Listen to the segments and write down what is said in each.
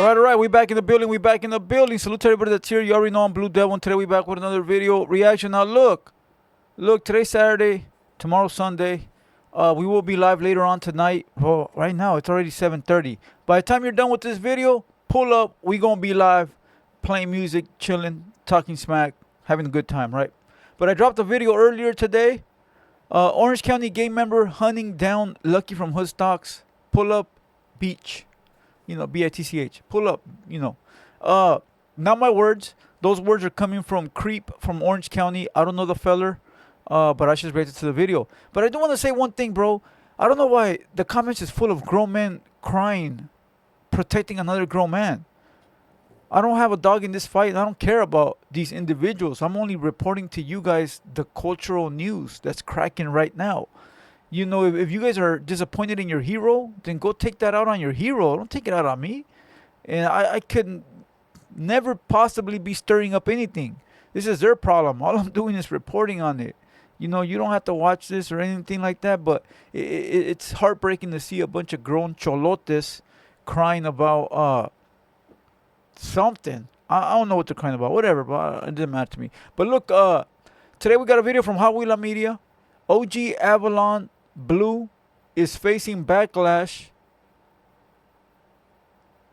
All right. We back in the building. We back in the building. Salute to everybody that's here. You already know I'm Blue Devil, and today we back with another video reaction. Now look, today's Saturday, tomorrow's Sunday. We will be live later on tonight. Well, right now it's already 7:30. By the time you're done with this video, pull up. We gonna be live, playing music, chilling, talking smack, having a good time, right? But I dropped a video earlier today. Orange County gang member hunting down Lucky from Hoodstocks. Pull up, beach. You know, BITCH. Pull up, you know. Not my words. Those words are coming from Creep from Orange County. I don't know the feller, but I just reacted to the video. But I do want to say one thing, bro. I don't know why the comments is full of grown men crying, protecting another grown man. I don't have a dog in this fight, and I don't care about these individuals. I'm only reporting to you guys the cultural news that's cracking right now. You know, if you guys are disappointed in your hero, then go take that out on your hero. Don't take it out on me. And I could never possibly be stirring up anything. This is their problem. All I'm doing is reporting on it. You know, you don't have to watch this or anything like that, but it's heartbreaking to see a bunch of grown cholotes crying about something. I don't know what they're crying about. Whatever, but it didn't matter to me. But look, today we got a video from Hot Wheeler Media. OG Avalon Blue is facing backlash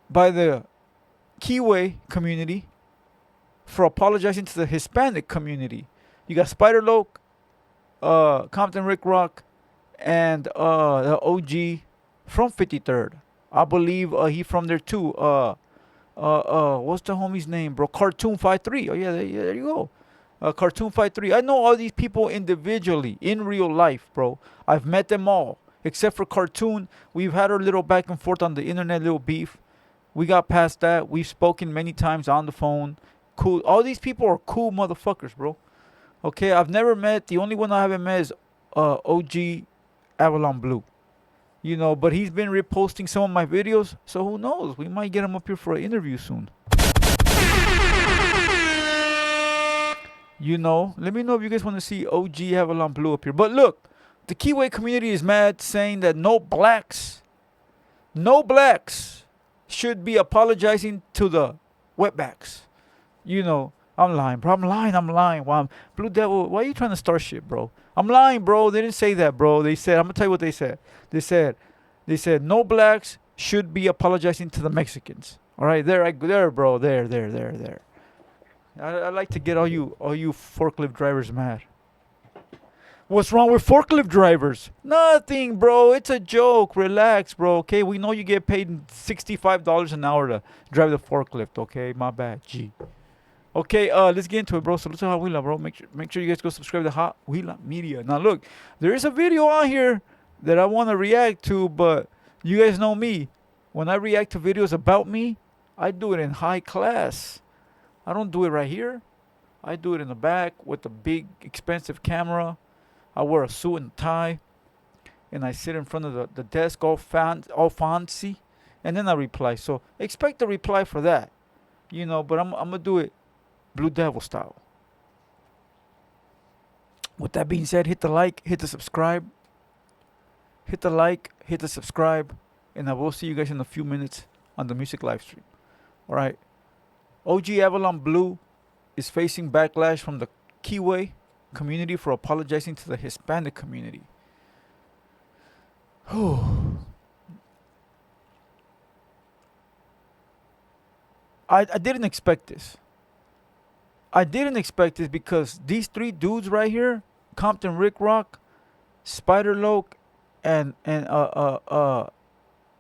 by the Kiwi community for apologizing to the Hispanic community. You got Spider Loke, Compton Rick Rock, and the OG from 53rd. I believe he from there too. What's the homie's name, bro? Cartoon 53. Oh yeah, there you go. Cartoon 53. I know all these people individually in real life, bro. I've met them all except for Cartoon. We've had our little back and forth on the internet, little beef. We got past that. We've spoken many times on the phone. Cool. All these people are cool motherfuckers, bro. Okay, I've never met. The only one I haven't met is OG Avalon Blue. You know, but he's been reposting some of my videos, so who knows? We might get him up here for an interview soon. You know, let me know if you guys want to see OG Avalon Blue up here. But look, the Kiwi community is mad, saying that no blacks should be apologizing to the wetbacks. You know, I'm lying, bro. I'm lying. Wow, Blue Devil, why are you trying to start shit, bro? I'm lying, bro. They didn't say that, bro. They said, I'm gonna tell you what they said. They said no blacks should be apologizing to the Mexicans. All right, there, bro. There. I like to get all you forklift drivers mad. What's wrong with forklift drivers? Nothing, bro. It's a joke. Relax, bro. Okay, we know you get paid $65 an hour to drive the forklift. Okay, my bad. G. Okay, let's get into it, bro. So let's Hot Wheeler, bro. Make sure you guys go subscribe to Hot Wheeler Media. Now look, there is a video on here that I want to react to, but you guys know me. When I react to videos about me, I do it in high class. I don't do it right here. I do it in the back with a big, expensive camera. I wear a suit and tie, and I sit in front of the desk all fancy, and then I reply. So expect a reply for that, you know. But I'm gonna do it Blue Devil style. With that being said, hit the like, hit the subscribe. Hit the like, hit the subscribe, and I will see you guys in a few minutes on the music live stream. All right. OG Avalon Blue is facing backlash from the Kiwi community for apologizing to the Hispanic community. I didn't expect this. I didn't expect this because these three dudes right here, Compton Rick Rock, Spider Loke, and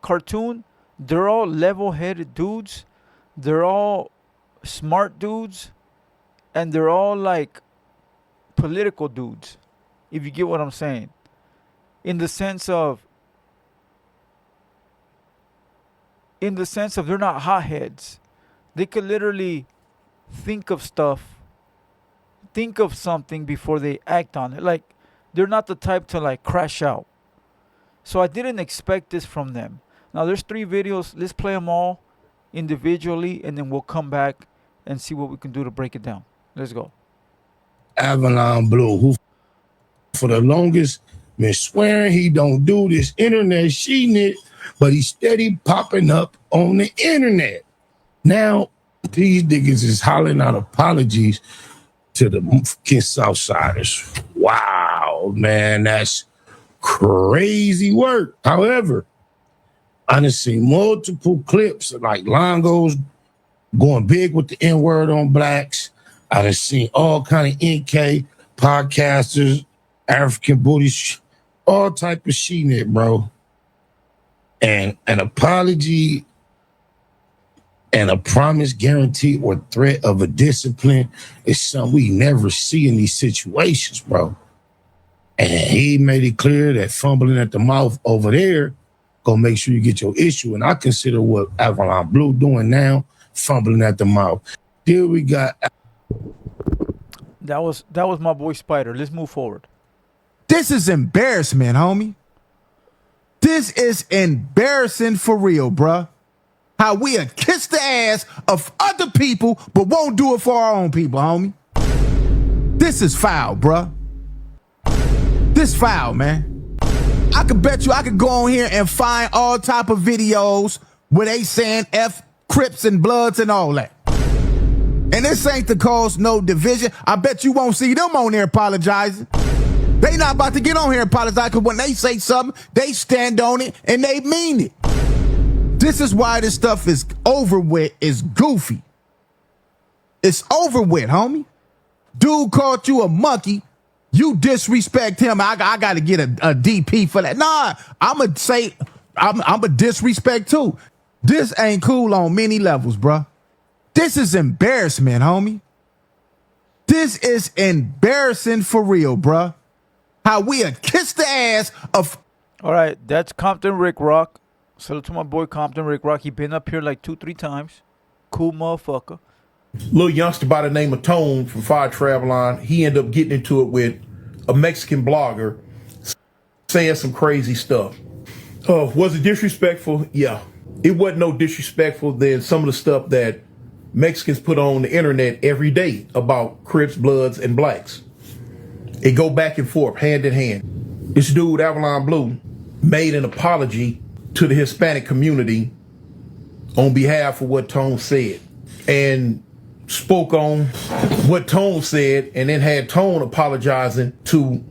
Cartoon, they're all level-headed dudes. They're all smart dudes, and they're all like political dudes, if you get what I'm saying, in the sense of they're not hotheads. They could literally think of something before they act on it. Like, they're not the type to like crash out. So I didn't expect this from them. Now there's 3 videos. Let's play them all individually, and then we'll come back and see what we can do to break it down. Let's go. Avalon Blue, who for the longest been swearing he don't do this internet shit, but he's steady popping up on the internet. Now, these niggas is hollering out apologies to the fucking Southsiders. Wow, man, that's crazy work. However, I done seen multiple clips like Longos going big with the N-word on blacks. I done seen all kind of NK podcasters, African booties, all type of shit, bro. And an apology and a promise, guarantee, or threat of a discipline is something we never see in these situations, bro. And he made it clear that fumbling at the mouth over there gonna make sure you get your issue. And I consider what Avalon Blue doing now, fumbling at the mouth. Here we got. That was my boy Spider. Let's move forward. This is embarrassment, homie. This is embarrassing for real, bruh. How we kiss the ass of other people, but won't do it for our own people, homie. This is foul, bruh. This foul, man. I could bet you I could go on here and find all type of videos where they saying F Crips and Bloods and all that. And this ain't to cause no division. I bet you won't see them on there apologizing. They not about to get on here and apologize, because when they say something, they stand on it and they mean it. This is why this stuff is over with, is goofy. It's over with, homie. Dude called you a monkey. You disrespect him. I got to get a DP for that. Nah, I'm going to say, I'm a disrespect too. This ain't cool on many levels, bruh. This is embarrassment, homie. This is embarrassing for real, bruh. How we kiss the ass of... All right, that's Compton Rick Rock. Salute to my boy Compton Rick Rock. He been up here like 2-3 times. Cool motherfucker. Little youngster by the name of Tone from Fire Travel Line, he ended up getting into it with a Mexican blogger saying some crazy stuff. Was it disrespectful? Yeah. It wasn't no disrespectful than some of the stuff that Mexicans put on the internet every day about Crips, Bloods, and blacks. It go back and forth, hand in hand. This dude, Avalon Blue, made an apology to the Hispanic community on behalf of what Tone said, and spoke on what Tone said, and then had Tone apologizing to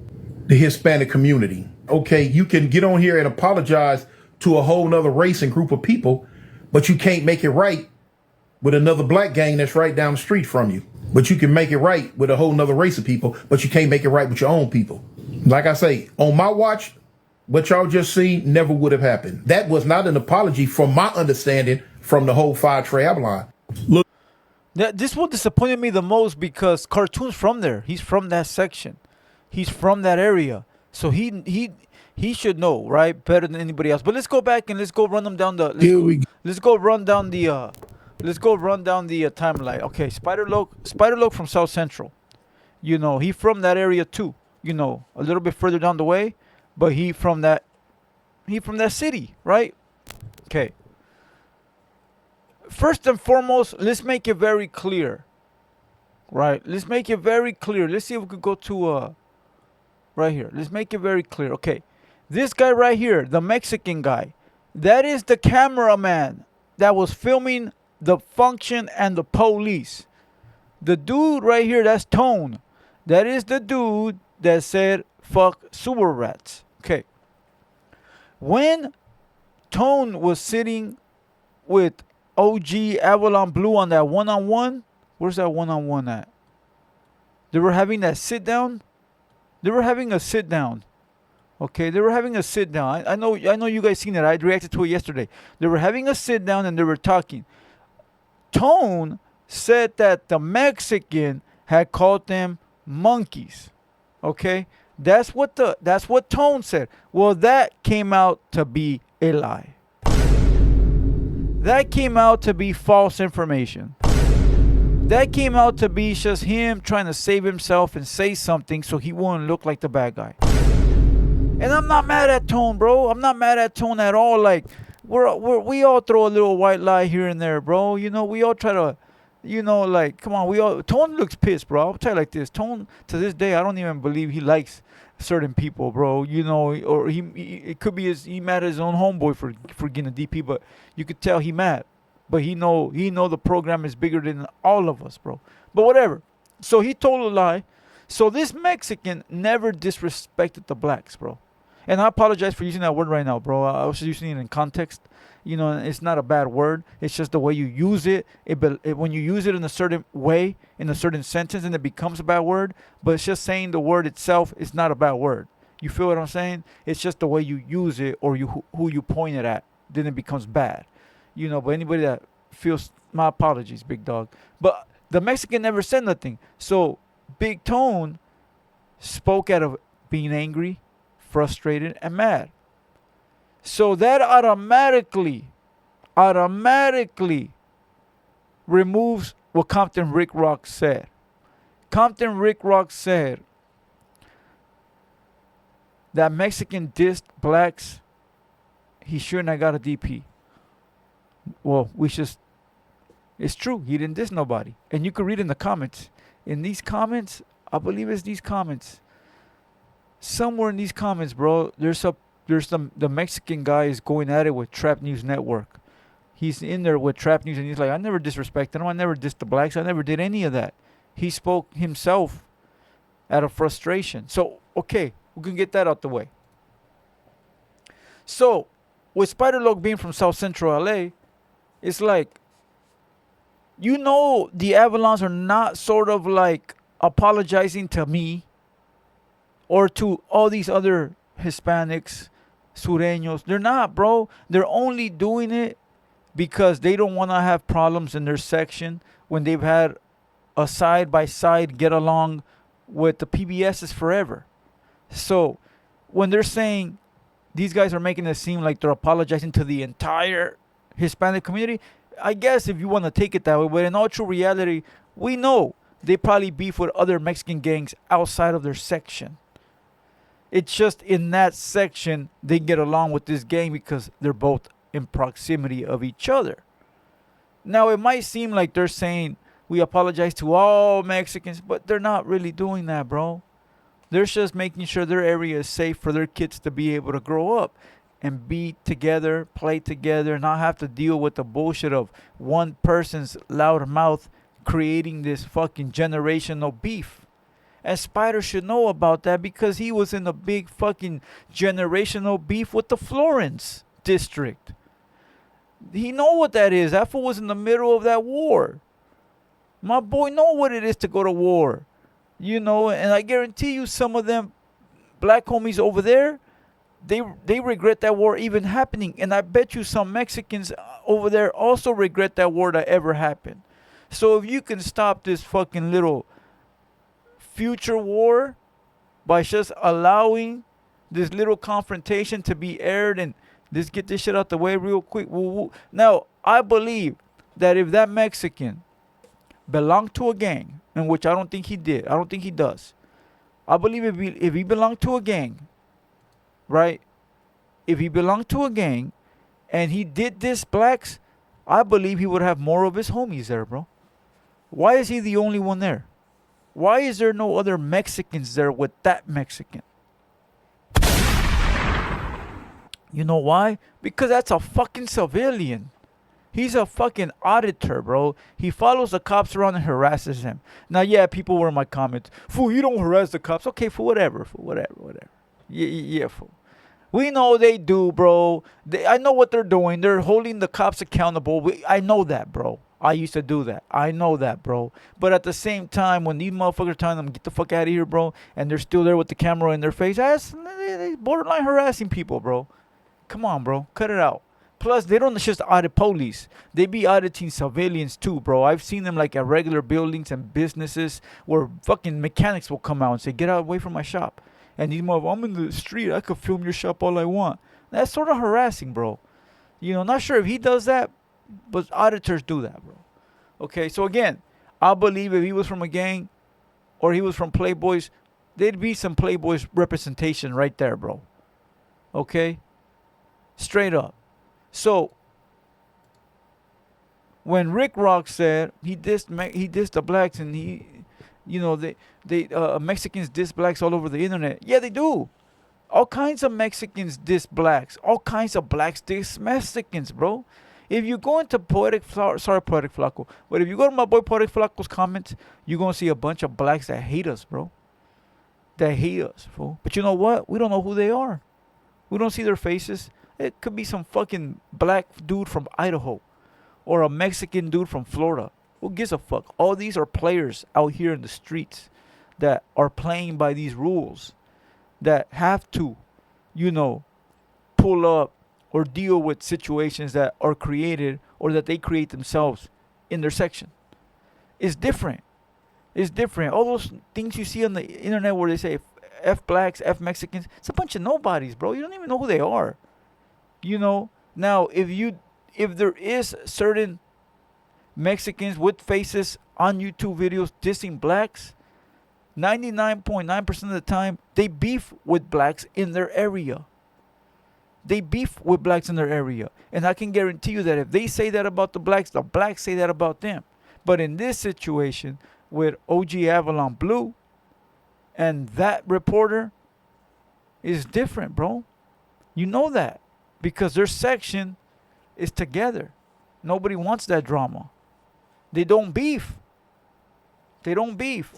the Hispanic community. Okay, you can get on here and apologize to a whole nother race and group of people, but you can't make it right with another black gang that's right down the street from you. But you can make it right with a whole nother race of people, but you can't make it right with your own people. Like I say, on my watch, what y'all just seen never would have happened. That was not an apology from my understanding from the whole Fire Travel Line. Look. This one disappointed me the most because Cartoon's from there. He's from that section. He's from that area. So he should know, right? Better than anybody else. But let's go back and let's go run them down the let's go run down the timeline. Okay, Spider Loc from South Central. You know, he from that area too. You know, a little bit further down the way, but he from that city, right? Okay. First and foremost, let's make it very clear. Right? Let's make it very clear. Let's see if we could go to right here. Let's make it very clear. Okay. This guy right here, the Mexican guy, that is the cameraman that was filming the function and the police. The dude right here, that's Tone. That is the dude that said fuck sewer rats. Okay. When Tone was sitting with OG Avalon Blue on that one-on-one, where's that one-on-one at? They were having that sit down. They were having a sit down. Okay, they were having a sit down. I know you guys seen it. I reacted to it yesterday. They were having a sit down and they were talking. Tone said that the Mexican had called them monkeys. Okay? That's what Tone said. Well, that came out to be a lie. That came out to be false information. That came out to be just him trying to save himself and say something so he wouldn't look like the bad guy. And I'm not mad at Tone, bro. I'm not mad at Tone at all. Like, we all throw a little white lie here and there, bro. You know, we all try to, you know, like, come on. Tone looks pissed, bro. I'll tell you like this. Tone, to this day, I don't even believe he likes certain people, bro. You know, or it could be he mad at his own homeboy for getting a DP, but you could tell he mad. but he know the program is bigger than all of us, bro. But whatever. So he told a lie. So this Mexican never disrespected the blacks, bro. And I apologize for using that word right now, bro. I was using it in context. You know, it's not a bad word. It's just the way you use it. When you use it in a certain way, in a certain sentence, and it becomes a bad word. But it's just saying the word itself is not a bad word. You feel what I'm saying? It's just the way you use it or who you point it at. Then it becomes bad. You know, but anybody that feels, my apologies, big dog. But the Mexican never said nothing. So Big Tone spoke out of being angry, frustrated, and mad. So that automatically removes what Compton Rick Rock said. Compton Rick Rock said that Mexican dissed blacks. He shouldn't have got a DP. Well, it's true. He didn't diss nobody. And you can read in the comments. In these comments, I believe it's these comments. Somewhere in these comments, bro, the Mexican guy is going at it with Trap News Network. He's in there with Trap News and he's like, I never disrespected him. I never dissed the blacks. I never did any of that. He spoke himself out of frustration. So, okay, we can get that out the way. So, with Spider Loc being from South Central LA, it's like, you know, the Avalons are not sort of like apologizing to me or to all these other Hispanics, Sureños. They're not, bro. They're only doing it because they don't want to have problems in their section when they've had a side-by-side get along with the PBSs forever. So when they're saying these guys are making it seem like they're apologizing to the entire Hispanic community, I guess if you want to take it that way, but in all true reality, we know they probably beef with other Mexican gangs outside of their section. It's just in that section they get along with this gang because they're both in proximity of each other. Now, it might seem like they're saying we apologize to all Mexicans, but they're not really doing that, bro. They're just making sure their area is safe for their kids to be able to grow up and be together, play together, not have to deal with the bullshit of one person's loud mouth creating this fucking generational beef. And Spider should know about that because he was in a big fucking generational beef with the Florence district. He know what that is. That fool was in the middle of that war. My boy know what it is to go to war. You know, and I guarantee you some of them black homies over there, they regret that war even happening. And I bet you some Mexicans over there also regret that war that ever happened. So if you can stop this fucking little future war by just allowing this little confrontation to be aired and just get this shit out the way real quick. Now, I believe that if that Mexican belonged to a gang, in which I don't think he did, I don't think he does. I believe if he belonged to a gang, right? If he belonged to a gang and he did this blacks, I believe he would have more of his homies there, bro. Why is he the only one there? Why is there no other Mexicans there with that Mexican? You know why? Because that's a fucking civilian. He's a fucking auditor, bro. He follows the cops around and harasses them. Now, yeah, people were in my comments. Fool, you don't harass the cops. Okay, for whatever. Yeah, fool. We know they do, bro. I know what they're doing. They're holding the cops accountable. I know that, bro. I used to do that. I know that, bro. But at the same time, when these motherfuckers are telling them, get the fuck out of here, bro, and they're still there with the camera in their face, that's borderline harassing people, bro. Come on, bro. Cut it out. Plus, they don't just audit police. They be auditing civilians too, bro. I've seen them like at regular buildings and businesses where fucking mechanics will come out and say, get out away from my shop. And these motherfuckers, I'm in the street. I could film your shop all I want. That's sort of harassing, bro. You know, not sure if he does that, but auditors do that, bro. Okay, so again, I believe if he was from a gang or he was from Playboys, there'd be some Playboys representation right there, bro. Okay? Straight up. So, when Rick Rock said he dissed the blacks and Mexicans diss blacks all over the internet. Yeah, they do. All kinds of Mexicans diss blacks. All kinds of blacks diss Mexicans, bro. If you go into Poetic Flaco, but if you go to my boy Poetic Flaco's comments, you're gonna see a bunch of blacks that hate us, bro. That hate us, fool. But you know what? We don't know who they are. We don't see their faces. It could be some fucking black dude from Idaho or a Mexican dude from Florida. Who gives a fuck? All these are players out here in the streets that are playing by these rules, that have to, you know, pull up or deal with situations that are created or that they create themselves in their section. It's different. It's different. All those things you see on the internet where they say F blacks, F Mexicans, it's a bunch of nobodies, bro. You don't even know who they are. You know? Now, if there is certain Mexicans with faces on YouTube videos dissing blacks, 99.9% of the time, they beef with blacks in their area. They beef with blacks in their area. And I can guarantee you that if they say that about the blacks say that about them. But in this situation, with OG Avalon Blue and that reporter, is different, bro. You know that. Because their section is together. Nobody wants that drama. They don't beef. They don't beef.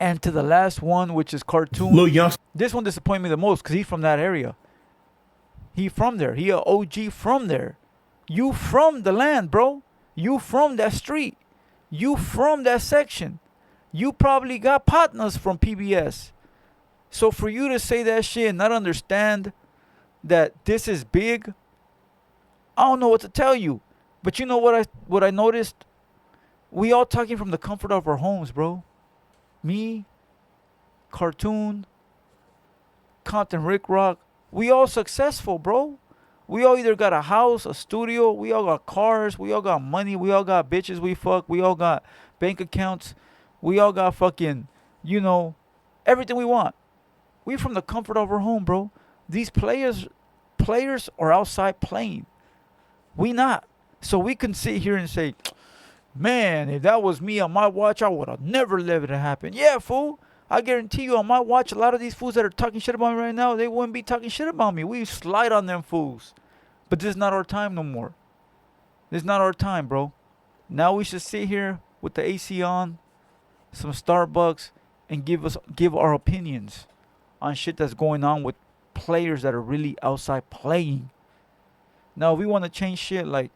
And to the last one, which is Cartoon. Little youngster. This one disappointed me the most because he's from that area. He from there. He a OG from there. You from the land, bro. You from that street. You from that section. You probably got partners from PBS. So for you to say that shit and not understand that this is big, I don't know what to tell you. But you know what I noticed? We all talking from the comfort of our homes, bro. Me, Cartoon, Compton Rick Rock, we all successful, bro. We all either got a house, a studio, we all got cars, we all got money, we all got bitches we fuck, we all got bank accounts, we all got fucking, you know, everything we want. We from the comfort of our home, bro. These players are outside playing. We not. So we can sit here and say, man, if that was me on my watch, I would have never let it happen. Yeah, fool. I guarantee you on my watch, a lot of these fools that are talking shit about me right now, they wouldn't be talking shit about me. We slide on them fools. But this is not our time no more. This is not our time, bro. Now we should sit here with the AC on, some Starbucks, and give our opinions on shit that's going on with players that are really outside playing. Now, if we want to change shit like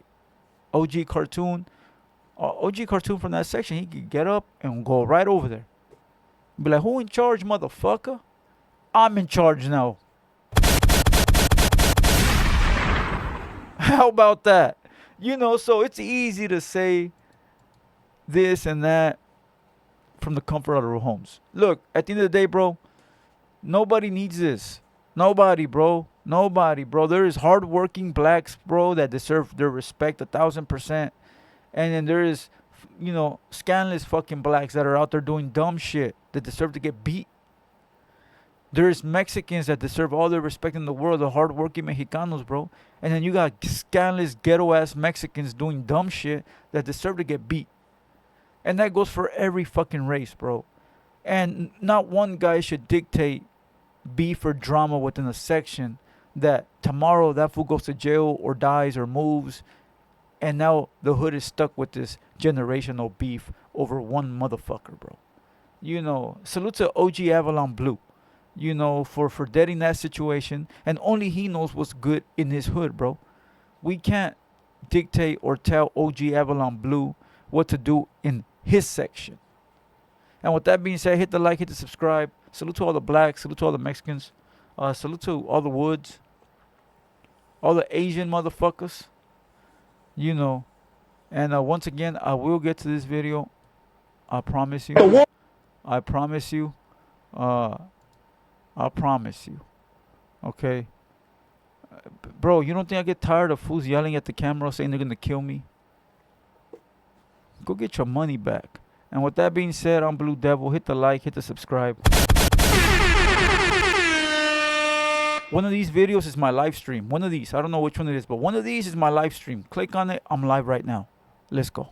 OG Cartoon from that section, he could get up and go right over there. Be like, who in charge, motherfucker? I'm in charge now. How about that? You know, so it's easy to say this and that from the comfort of our homes. Look, at the end of the day, bro, nobody needs this. Nobody, bro. Nobody, bro. There is hardworking blacks, bro, that deserve their respect 1,000%. And then there is, you know, scandalous fucking blacks that are out there doing dumb shit that deserve to get beat. There's Mexicans that deserve all the respect in the world, the hardworking Mexicanos, bro. And then you got scandalous ghetto-ass Mexicans doing dumb shit that deserve to get beat. And that goes for every fucking race, bro. And not one guy should dictate beef or drama within a section that tomorrow that fool goes to jail or dies or moves. And now the hood is stuck with this generational beef over one motherfucker, bro. You know, salute to OG Avalon Blue, you know, for deading that situation. And only he knows what's good in his hood, bro. We can't dictate or tell OG Avalon Blue what to do in his section. And with that being said, hit the like, hit the subscribe. Salute to all the blacks. Salute to all the Mexicans. Salute to all the Woods. All the Asian motherfuckers. You know. And once again, I will get to this video. I promise you. I promise you. I promise you. Okay? Bro, you don't think I get tired of fools yelling at the camera saying they're going to kill me? Go get your money back. And with that being said, I'm Blue Devil. Hit the like, hit the subscribe. One of these videos is my live stream. One of these. I don't know which one it is, but one of these is my live stream. Click on it. I'm live right now. Let's go.